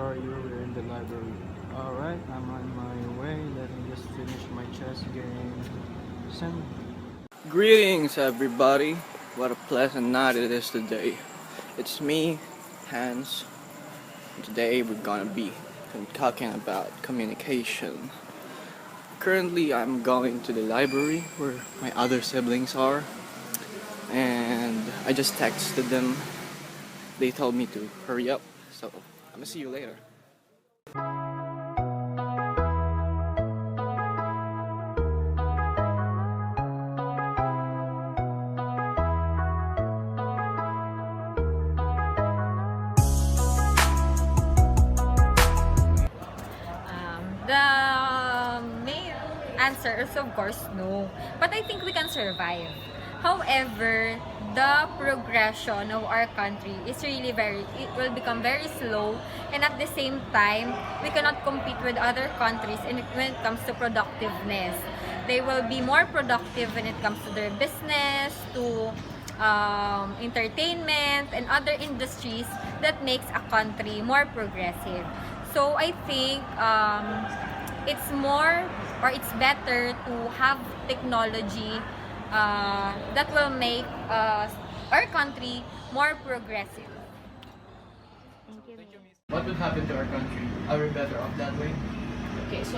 are you? We're in the library. Alright, I'm on my way. Let me just finish my chess game. Send. Greetings, everybody. What a pleasant night it is today. It's me, Hans. Today we're gonna be talking about communication. Currently, I'm going to the library where my other siblings are, and I just texted them. They told me to hurry up, so I'm gonna see you later. The main answer is of course no. But I think we can survive. However, the progression of our country is really it will become very slow, and at the same time, we cannot compete with other countries when it comes to productiveness. They will be more productive when it comes to their business, to entertainment, and other industries that makes a country more progressive. So I think it's more or it's better to have technology that will make our country more progressive. Thank you. What would happen to our country? Are we better off that way? Okay, so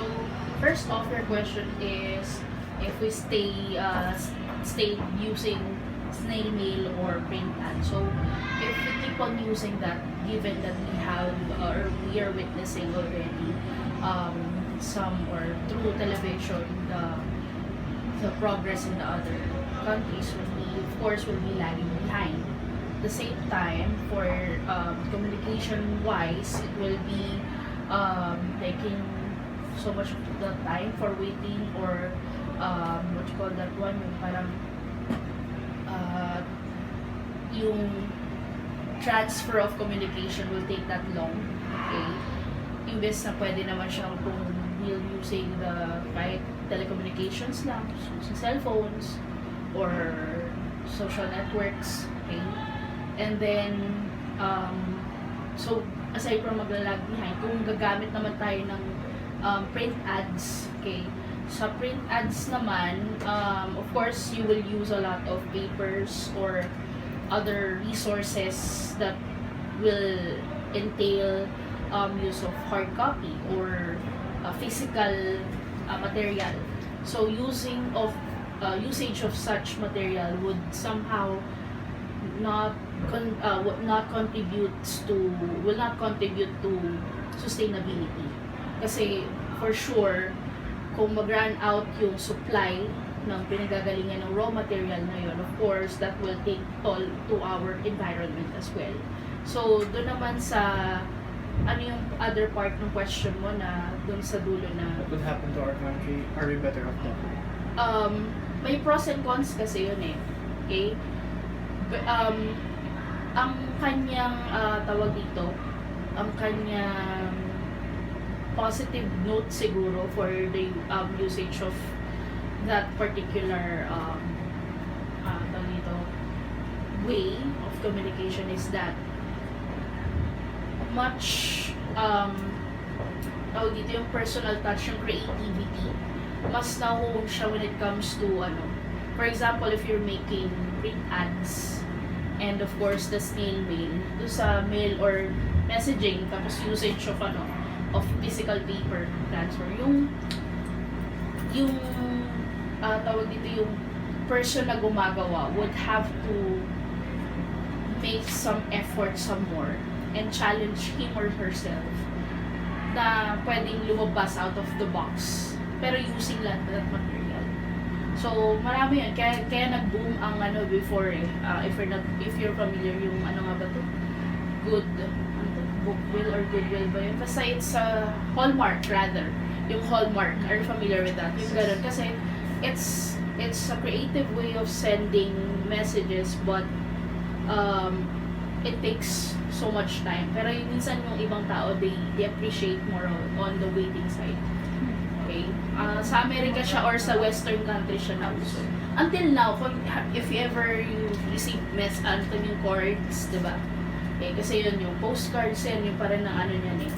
first off, your question is if we stay using snail mail or print ads. So if we keep on using that, given that we have or we are witnessing already some or through television the progress in the other countries, we of course will be lagging behind. At the same time, for communication wise, it will be taking so much of the time for waiting or what you call that one, yung parang yung transfer of communication will take that long. Okay? Imbes na pwede naman siyang kung we'll using the kahit telecommunications lang, using cellphones or social networks. Okay? And then so aside from maglalag behind, kung gagamit naman tayo ng print ads, okay, sa print ads naman, of course you will use a lot of papers or other resources that will entail use of hard copy or physical material. So usage of such material would somehow not contribute to sustainability. Kasi for sure, kung mag-run out yung supply ng pinagagalingan ng raw material na yun, of course, that will take toll to our environment as well. So, doon naman sa, ano yung other part ng question mo na doon sa dulo na... What would happen to our country? Are we better off that way? May pros and cons kasi yun eh. Okay? Ang kanyang tawag dito, ang kanyang positive note siguro for the usage of that particular way of communication is that much tawag dito yung personal touch, yung creativity, mas na-hone siya when it comes to for example, if you're making print ads and of course the snail mail, do sa mail or messaging, tapos usage of physical paper transfer, yung tawag dito yung person na gumagawa would have to make some effort some more and challenge him or herself na pwedeng lumabas out of the box pero using that material. So marami yan, kaya nag-boom ang before if you're familiar yung nga ba to, Bookwill or Goodwill ba yun? Basta it's Hallmark rather. Yung Hallmark, are you familiar with that? Yung ganun. Kasi it's a creative way of sending messages but it takes so much time. Pero yung minsan yung ibang tao, they appreciate more on the waiting side. Okay? Sa Amerika siya or sa Western country siya nauso. Until now, if you ever receive yung cards, diba? Okay, kasi yun yung postcards yan, yung parang ng niyan eh.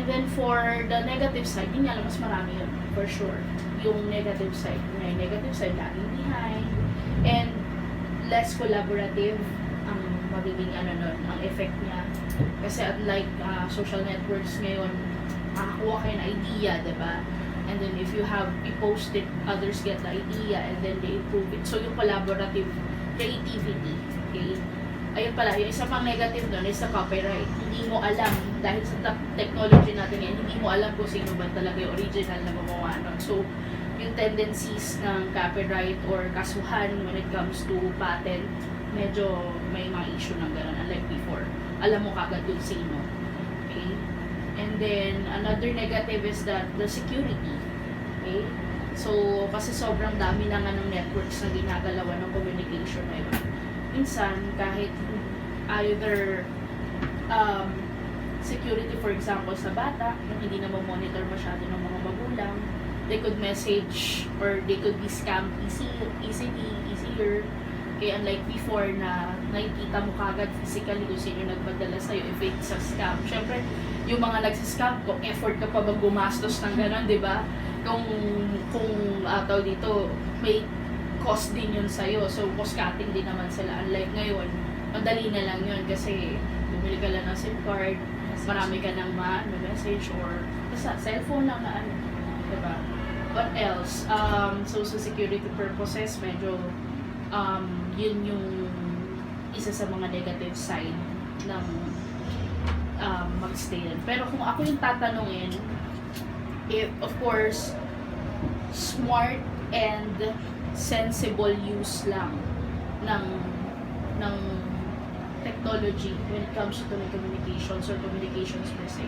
then for the negative side, yun nga lang, mas marami yun, for sure. Yung negative side, laging behind, and less collaborative ang magiging nun, ang effect niya. Kasi unlike social networks ngayon, makakuha kayo ng idea, diba? And then if you post it, others get the idea and then they improve it. So yung collaborative creativity, okay? Ayun pala, yung isa pang negative doon is sa copyright. Hindi mo alam, dahil sa technology natin ngayon, hindi mo alam kung sino ba talaga yung original na gumawa nun. So, yung tendencies ng copyright or kasuhan when it comes to patent, medyo may mga issue ng gano'n, unlike before. Alam mo kagad kung sino. Okay? And then, another negative is that the security. Okay? So, kasi sobrang dami na nga ng networks na ginagalawan ng communication na yun. Minsan, kahit either security, for example, sa bata, na hindi na monitor masyado ng mga magulang, they could message or they could be scammed easier. Kaya unlike before na nakikita mo kagad physically kung sino nagpadala sa'yo if it's a scam. Syempre, yung mga nagsiscam, kung effort ka pa bang gumastos ng gano'n, di ba? Kung tawag dito, may cost din yun sa'yo. So, cost cutting din naman sila. Unlike ngayon, madali na lang yun kasi bumili ka lang ng SIM card, marami ka ng message or basta cellphone lang na diba? What else? So, sa security purposes, medyo yun yung isa sa mga negative side ng mag-stay. Pero kung ako yung tatanungin, if, of course, smart and sensible use lang ng technology when it comes to telecommunications or communications per se.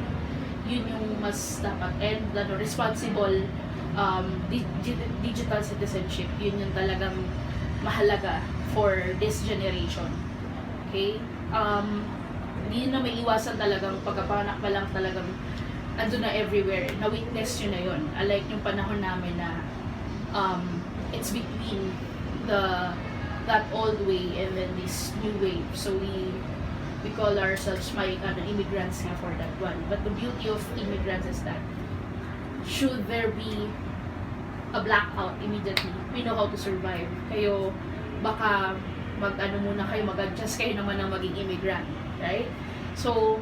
Yun yung mas dapat. And responsible digital citizenship, yun yung talagang mahalaga for this generation. Okay? Hindi na may iwasan talagang pagkapanak pa lang talagang ando na everywhere. Na-witness yun na yun. Unlike yung panahon namin na it's between that old way and then this new wave. So we call ourselves immigrants nga for that one. But the beauty of immigrants is that should there be a blackout immediately, we know how to survive. Kayo, baka mag-adjust kayo naman ng maging immigrant. Right? So,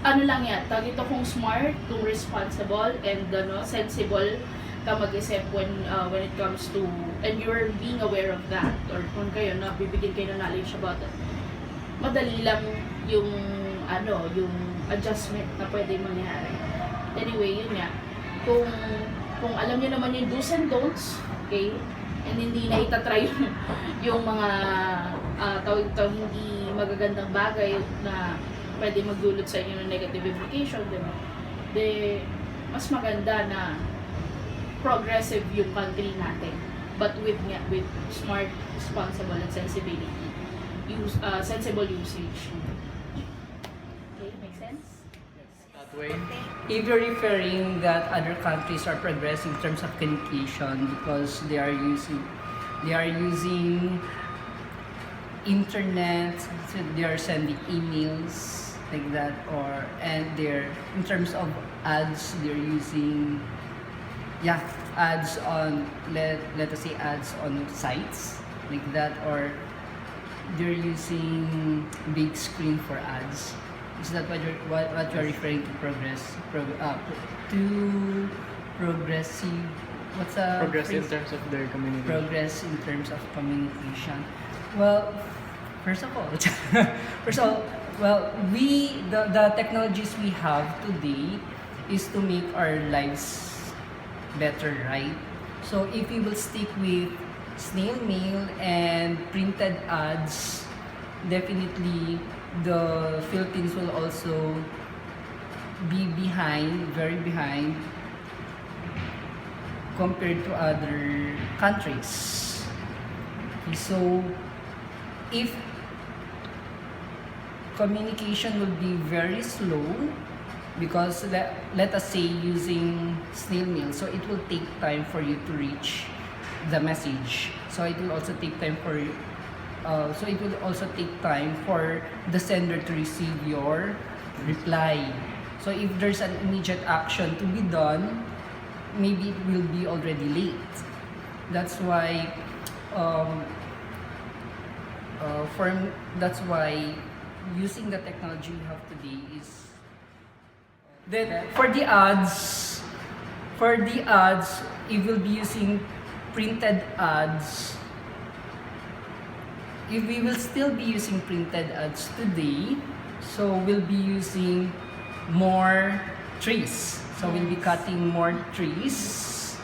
lang yan, tawag ito kung smart, kung responsible, and sensible ka mag-isip when it comes to, and you're being aware of that, or kung kayo, bibigyan kayo ng knowledge about it, madali lang yung adjustment na pwede mangyari. Anyway, yun nga, kung alam niyo naman yung do's and don'ts, okay, and hindi na itatry yung mga hindi magagandang bagay na pwede magdulot sa inyo ng negative implication, diba? Mas maganda na progressive yung country natin, but with smart, responsible, and sensible usage. Okay, make sense? That way. If you're referring that other countries are progressing in terms of communication because they are using internet, so they are sending emails like that, and in terms of ads, they're using ads on let us say ads on sites like that, or they're using big screen for ads. Is that what you're referring to? Progressive? What's a Progressive in phrase? terms of their community. Progress in terms of communication. Well, first of all, the technologies we have today is to make our lives better, right? So if we will stick with snail mail and printed ads, definitely the Philippines will also be very behind compared to other countries. Okay, so if communication will be very slow because let us say using snail mail, so it will take time for you to reach the message. So it will also take time for the sender to receive your reply. So if there's an immediate action to be done, maybe it will be already late. That's why that's why using the technology we have today is then for the ads, it will be using printed ads. If we will still be using printed ads today, so we'll be using more trees. So we'll be cutting more trees.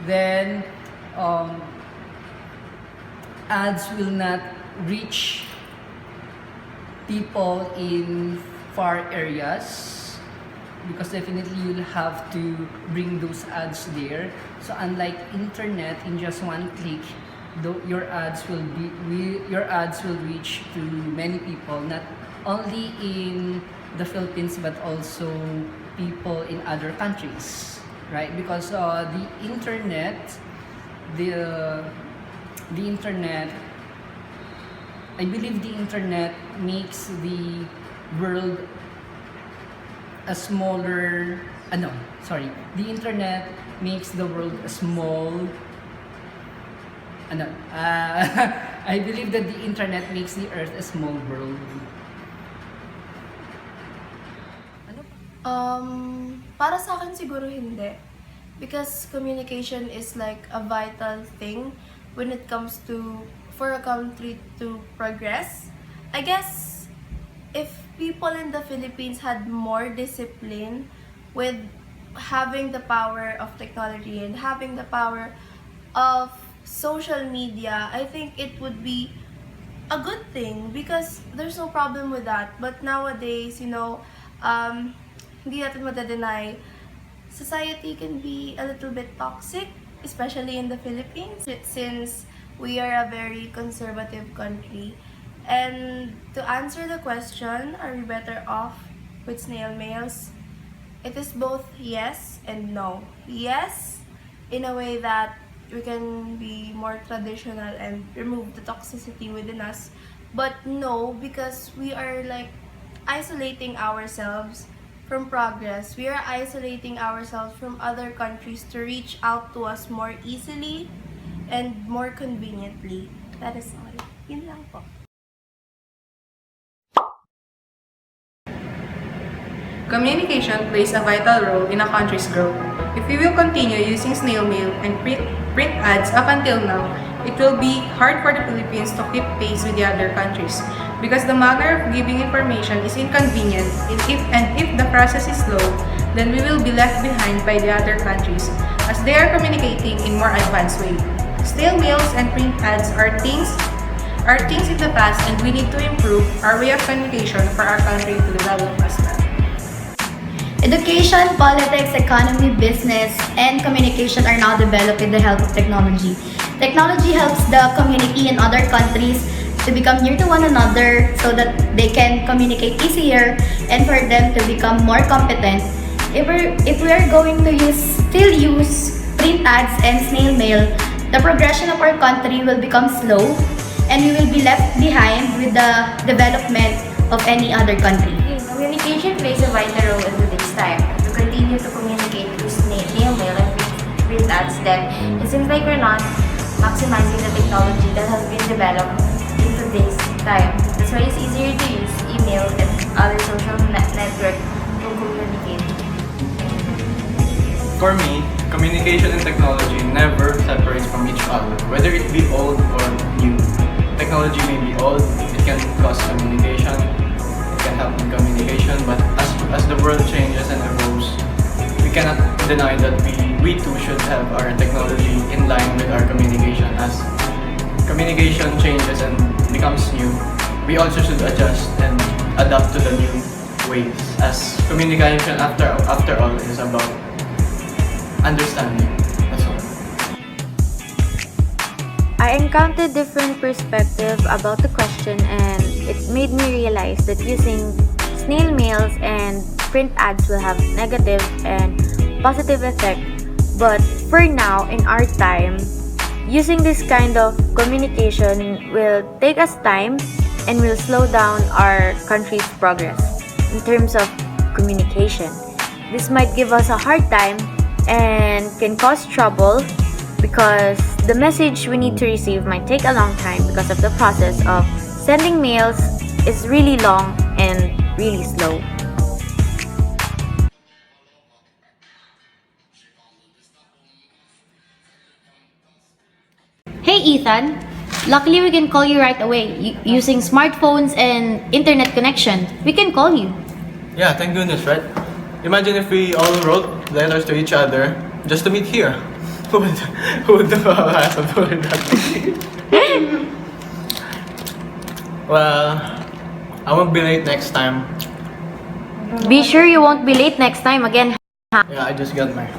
Then ads will not reach people in far areas, because definitely you'll have to bring those ads there. So unlike internet, in just one click, your ads will reach to many people, not only in the Philippines but also people in other countries, right? Because the internet, I believe the internet makes the world a smaller. The internet makes the world a small. I believe that the internet makes the earth a small world. Para sa akin siguro hindi. Because communication is like a vital thing when it comes to, for a country to progress. I guess if people in the Philippines had more discipline with having the power of technology and having the power of social media, I think it would be a good thing because there's no problem with that. But nowadays, hindi natin madadeny, society can be a little bit toxic, especially in the Philippines, since we are a very conservative country. And to answer the question, are we better off with snail mails? It is both yes and no. Yes, in a way that we can be more traditional and remove the toxicity within us. But no, because we are like isolating ourselves from progress. We are isolating ourselves from other countries to reach out to us more easily and more conveniently. That is all. Yun lang po. Communication plays a vital role in a country's growth. If we will continue using snail mail and print ads up until now, it will be hard for the Philippines to keep pace with the other countries because the manner of giving information is inconvenient, and if the process is slow, then we will be left behind by the other countries as they are communicating in more advanced way. Snail mails and print ads are things in the past, and we need to improve our way of communication for our country to develop as well. Education, politics, economy, business, and communication are now developed with the help of technology. Technology helps the community in other countries to become near to one another so that they can communicate easier and for them to become more competent. If we are going to still use print ads and snail mail, the progression of our country will become slow and we will be left behind with the development of any other country. Communication plays a vital role in today's time. To continue to communicate through snail mail and print ads, then it seems like we're not maximizing the technology that has been developed in today's time. That's why it's easier to use email and other social network to communicate. For me, communication and technology never separates from each other, whether it be old or new. Technology may be old, it can cause communication, it can help in communication, but as the world changes and evolves, we cannot deny that we too should have our technology in line with our communication. As communication changes and becomes new, we also should adjust and adapt to the new ways, as communication after all is about understanding. That's all. I encountered different perspectives about the question, and it made me realize that using snail mails and print ads will have negative and positive effect. But for now, in our time, using this kind of communication will take us time and will slow down our country's progress in terms of communication. This might give us a hard time and can cause trouble because the message we need to receive might take a long time because of the process of sending mails is really long and really slow. Hey Ethan, luckily we can call you right away using smartphones and internet connection. We can call you. Yeah, thank goodness, right? Imagine if we all wrote letters to each other just to meet here. Who would have avoided that? Well, I won't be late next time. Be sure you won't be late next time again. Yeah, I just got my